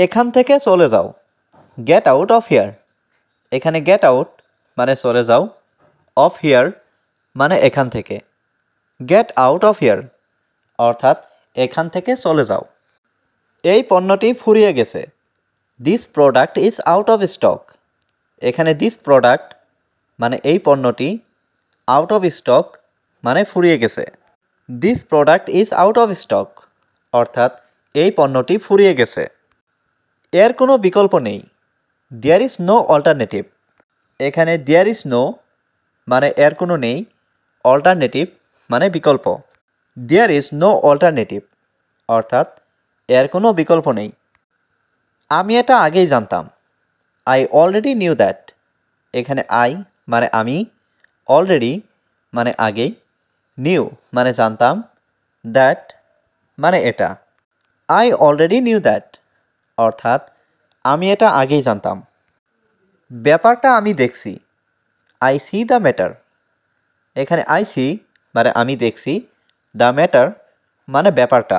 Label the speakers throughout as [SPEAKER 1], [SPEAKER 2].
[SPEAKER 1] এখান থেকে চলে যাও, গেট আউট অফ হিয়ার। এখানে গেট আউট মানে চলে যাও, অফ হিয়ার মানে এখান থেকে। গেট আউট অফ হিয়ার অর্থাৎ এখান থেকে চলে যাও। এই পণ্যটি ফুরিয়ে গেছে, this product is out of stock. এখানে দিস প্রোডাক্ট মানে এই পণ্যটি, আউট অফ স্টক মানে ফুরিয়ে গেছে। This product is out of stock অর্থাৎ এই পণ্যটি ফুরিয়ে গেছে। এর কোনো বিকল্প নেই, দেয়ার ইজ নো অল্টারনেটিভ। এখানে দেয়ার ইজ নো মানে এর কোনো নেই, অল্টারনেটিভ মানে বিকল্প। দেয়ার ইজ নো অল্টারনেটিভ অর্থাৎ এর কোনো বিকল্প নেই। আমি এটা আগেই জানতাম, আই অলরেডি নিউ দ্যাট। এখানে আই মানে আমি, অলরেডি মানে আগেই, নিউ মানে জানতাম, দ্যাট মানে এটা। আই অলরেডি নিউ দ্যাট অর্থাৎ আমি এটা আগেই জানতাম। ব্যাপারটা আমি দেখছি, আই সি দ্য ম্যাটার। এখানে আই সি মানে আমি দেখছি, দ্য ম্যাটার মানে ব্যাপারটা।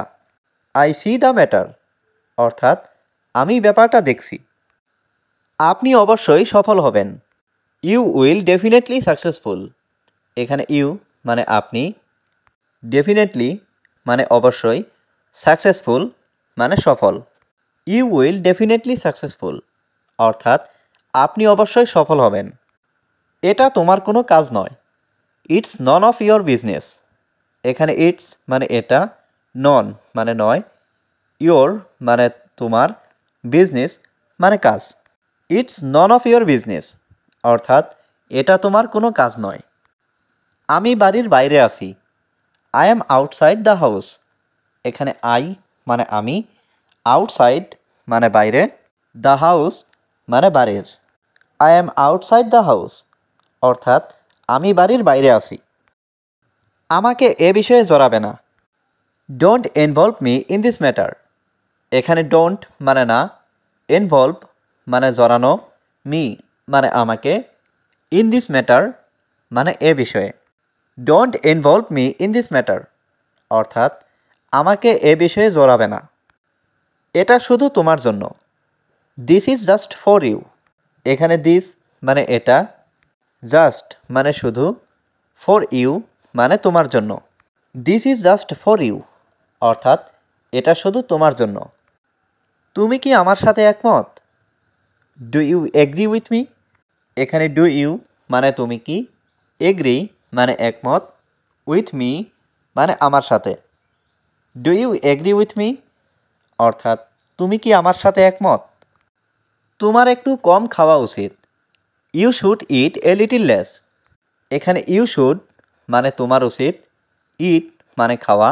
[SPEAKER 1] আই সি দ্য ম্যাটার অর্থাৎ আমি ব্যাপারটা দেখছি। আপনি অবশ্যই সফল হবেন, ইউ উইল ডেফিনেটলি সাকসেসফুল। এখানে ইউ মানে আপনি, ডেফিনেটলি মানে অবশ্যই, সাকসেসফুল মানে সফল। ইউ উইল ডেফিনেটলি সাকসেসফুল অর্থাৎ আপনি অবশ্যই সফল হবেন। এটা তোমার কোনো কাজ নয়, it's none of your business. এখানে ইটস মানে এটা, নন মানে নয়, ইয়োর মানে তোমার, বিজনেস মানে কাজ। It's none of your business অর্থাৎ এটা তোমার কোনো কাজ নয়। আমি বাড়ির বাইরে আছি, I am outside the house. এখানে আই মানে আমি, আউটসাইড মানে বাইরে, দ্য হাউস মানে বাড়ির। I am outside the house অর্থাৎ আমি বাড়ির বাইরে আছি। আমাকে এ বিষয়ে জড়াবে না, don't involve me in this matter. এখানে ডোন্ট মানে না, ইনভলভ মানে জড়ানো, মি মানে আমাকে, ইন দিস ম্যাটার মানে এ বিষয়ে। Don't involve me in this matter অর্থাৎ আমাকে এ বিষয়ে জড়াবে না। এটা শুধু তোমার জন্য, this is just for you. এখানে দিস মানে এটা, জাস্ট মানে শুধু, ফর ইউ মানে তোমার জন্য। This is just for you অর্থাৎ এটা শুধু তোমার জন্য। তুমি কি আমার সাথে একমত? Do you agree with me? এখানে ডু ইউ মানে তুমি কি, এগ্রি মানে একমত, উইথ মি মানে আমার সাথে। Do you agree with me অর্থাৎ তুমি কি আমার সাথে একমত? তোমার একটু কম খাওয়া উচিত, you should eat a little less. এখানে ইউ শুড মানে তোমার উচিত, ইট মানে খাওয়া,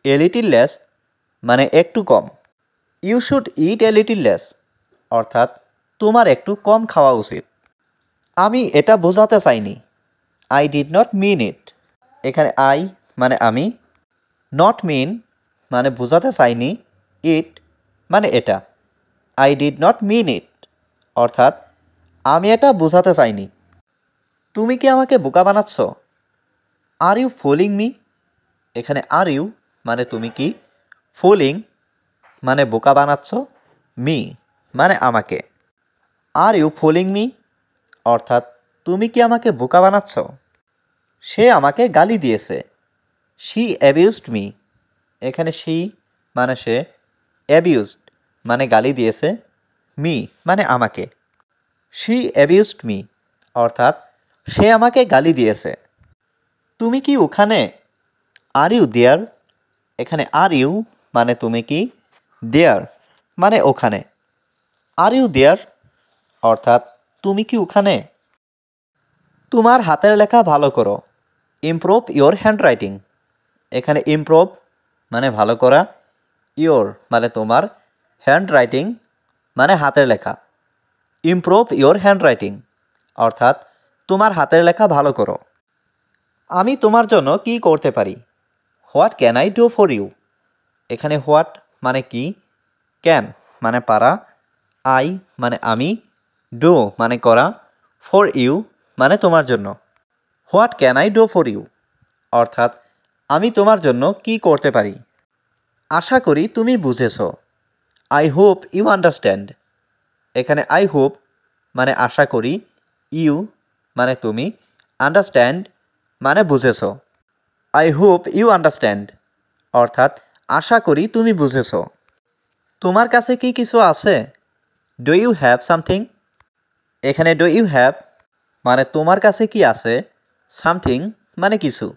[SPEAKER 1] এ লিটিল লেস মানে একটু কম। You should eat a little less অর্থাৎ তোমার একটু কম খাওয়া উচিত। আমি এটা বোঝাতে চাইনি, আই ডিড নট মিন ইট। এখানে আই মানে আমি, নট মিন মানে বোঝাতে চাইনি, ইট মানে এটা। আই ডিড নট মিন ইট অর্থাৎ আমি এটা বোঝাতে চাইনি। তুমি কি আমাকে বোকা বানাচ্ছ? Are you fooling me? এখানে আর ইউ মানে তুমি কি, ফুলিং মানে বোকা বানাচ্ছ, মি মানে আমাকে। আর ইউ ফুলিং মি অর্থাৎ তুমি কি আমাকে বোকা বানাচ্ছ? সে আমাকে গালি দিয়েছে, শি অ্যাবিউজড মি। এখানে শি মানে সে, অ্যাবিউজড মানে গালি দিয়েছে, মি মানে আমাকে। শি অ্যাবিউজড মি অর্থাৎ সে আমাকে গালি দিয়েছে। তুমি কি ওখানে? Are you there? এখানে আর ইউ মানে তুমি কি, দেয়ার মানে ওখানে। আর ইউ দেয়ার অর্থাৎ তুমি কি ওখানে? তোমার হাতের লেখা ভালো করো, ইমপ্রুভ ইয়োর হ্যান্ডরাইটিং। এখানে ইমপ্রুভ মানে ভালো করা, ইয়োর মানে তোমার, হ্যান্ডরাইটিং মানে হাতের লেখা। ইমপ্রুভ ইয়োর হ্যান্ডরাইটিং অর্থাৎ তোমার হাতের লেখা ভালো করো। আমি তোমার জন্য কি করতে পারি? What can I do for you? এখানে হোয়াট মানে কি, ক্যান মানে পারা, আই মানে আমি, ডু মানে করা, ফর ইউ মানে তোমার জন্য। What can I do for you অর্থাৎ আমি তোমার জন্য কি করতে পারি। আশা করি তুমি বুঝেছ, আই হোপ ইউ আন্ডারস্ট্যান্ড। এখানে আই হোপ মানে আশা করি, ইউ মানে তুমি, আন্ডারস্ট্যান্ড মানে বুঝেছ। আই হোপ ইউ আন্ডারস্ট্যান্ড অর্থাৎ আশা করি তুমি বুঝেছ। তোমার কাছে কি কিছু আছে? Do you have something. এখানে ডু ইউ হ্যাভ মানে তোমার কাছে কি আছে, সামথিং মানে কিছু।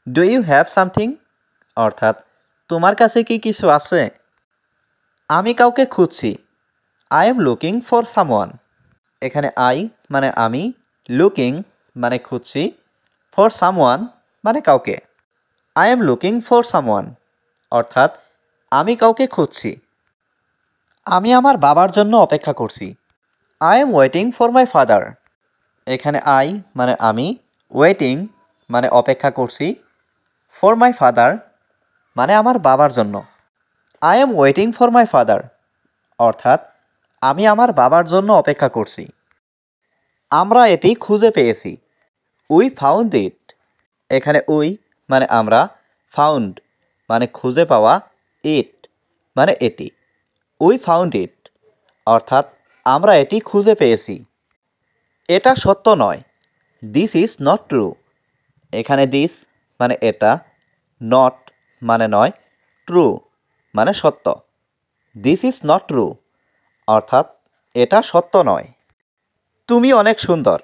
[SPEAKER 1] ডু ইউ হ্যাভ সামথিং অর্থাৎ তোমার কাছে কি কিছু আছে। আমি কাউকে খুঁজছি। I am looking for someone. এখানে আই মানে আমি, লুকিং মানে খুঁজছি, ফর সামওয়ান মানে কাউকে। I am looking for someone অর্থাৎ আমি কাউকে খুঁজছি। আমি আমার বাবার জন্য অপেক্ষা করছি। I am waiting for my father. এখানে আই মানে আমি, ওয়েটিং মানে অপেক্ষা করছি, ফর মাই ফাদার মানে আমার বাবার জন্য। I am waiting for my father অর্থাৎ আমি আমার বাবার জন্য অপেক্ষা করছি। আমরা এটি খুঁজে পেয়েছি। We found it. এখানে উই মানে আমরা, ফাউন্ড মানে খুঁজে পাওয়া, ইট মানে এটি। উই ফাউন্ড ইট অর্থাৎ আমরা এটি খুঁজে পেয়েছি। এটা সত্য নয়। This is not true. এখানে দিস মানে এটা, নট মানে নয়, ট্রু মানে সত্য। দিস ইজ নট ট্রু অর্থাৎ এটা সত্য নয়। তুমি অনেক সুন্দর।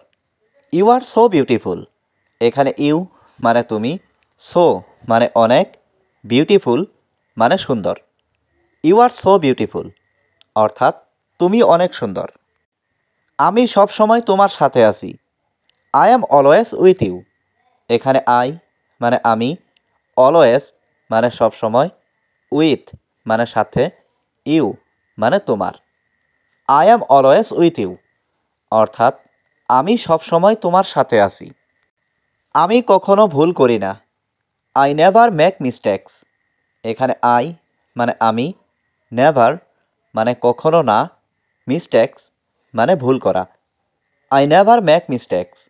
[SPEAKER 1] You are so beautiful. এখানে ইউ মানে তুমি, সো মানে অনেক, বিউটিফুল মানে সুন্দর। ইউ আর সো বিউটিফুল অর্থাৎ তুমি অনেক সুন্দর। আমি সব সময় তোমার সাথে আছি। I am always with you. এখানে আই মানে আমি, অলওয়েজ মানে সব সময়, উইথ মানে সাথে, ইউ মানে তোমার। I am always with you অর্থাৎ আমি সব সময় তোমার সাথে আছি। আমি কখনো ভুল করি না। I never make mistakes. এখানে আই মানে আমি, নেভার মানে কখনো না, মিস্টেক্স মানে ভুল করা। আই নেভার মেক মিস্টেক্স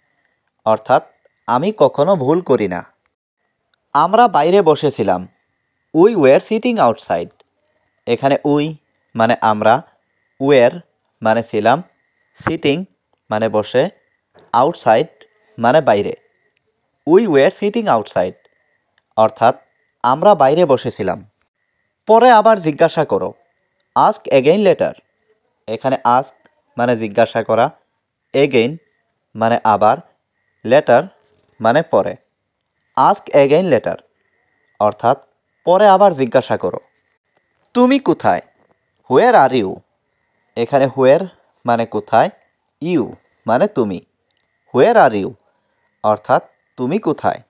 [SPEAKER 1] অর্থাৎ আমি কখনো ভুল করি না। আমরা বাইরে বসেছিলাম। We were sitting outside. এখানে উই মানে আমরা, ওয়ার মানে ছিলাম, সিটিং মানে বসে, আউটসাইড মানে বাইরে। উই ওয়ার সিটিং আউটসাইড অর্থাৎ আমরা বাইরে বসেছিলাম। পরে আবার জিজ্ঞাসা করো। Ask again later. এখানে আস্ক মানে জিজ্ঞাসা করা, এগেইন মানে আবার, লেটার মানে পরে। আস্ক এগেইন লেটার অর্থাৎ পরে আবার জিজ্ঞাসা করো। তুমি কোথায়? হোয়ার আর ইউ। এখানে হোয়ার মানে কোথায়, ইউ মানে তুমি। হোয়ার আর ইউ অর্থাৎ তুমি কোথায়।